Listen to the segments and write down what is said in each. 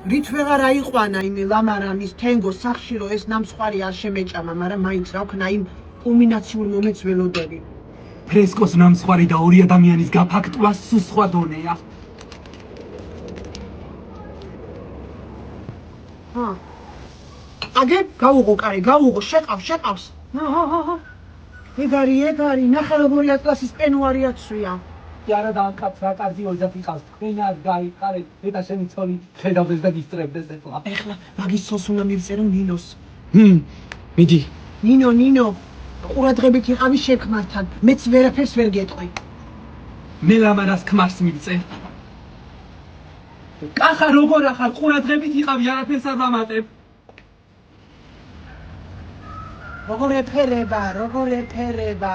რით ვეღარ აიყვანა იმ ლამარამის თენგოს სახში რომ ეს ნამსხვარი არ შემეჭამა, მაგრამ მაინც რა ვქნა იმ კულმინაციურ მომენტს ველოდები. ფრესკოს ნამსხვარი და ორი ადამიანის გაფაქტვა სულ სხვა დონეა. აგე გავუღო კარი, გავუღო, შეყავს. ეგარი, ნახე როგორი ატლასის პენუარიაცვია. Iară da cap fracazii o zapi cas. Bine ați gai care e așa nițoli. Ședau de distreb de la. ეხლა მაგის სოლს უნდა მივწერო ნინოს. მიდი. ნინო, ყურადღებით იყავი შექმართან. მეც ვერაფერს ვერ გეტყვი. მე ლამარას ქმარს მივწე. კახა როგორ ახარ ყურადღებით იყავი არაფერს არ ვამატებ. როგორ ეფერება.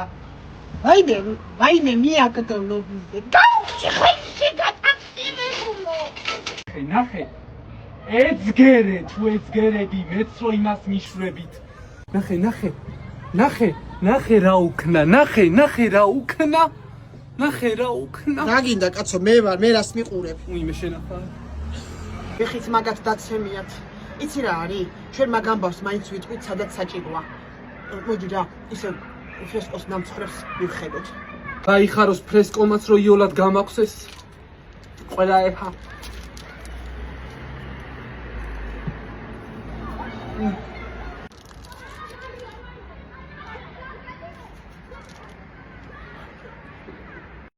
ვაიმე მიაკდო. გავხი ხელში გატაცილებულო. ნახე. ეცგერე თუ ეცგერები მეც რო იმას მიშვებით. ნახე რა უკნა. ნახე რა უკნა. რა გინდა კაცო მე რას მიყურებ? უიმე შენახა. ეხიც მაგათ დაცემიათ. იცი რა არის? ჩვენ მაგ ამბავს მაინც ვიტყვით, სადაც საჭიროა. მოდი რა, ისე ფრესკოს ნამცხრებს მივხედოთ. გაიხაროს ფრესკომაც რო იოლად გამაქვს ეს ყველა ეფა.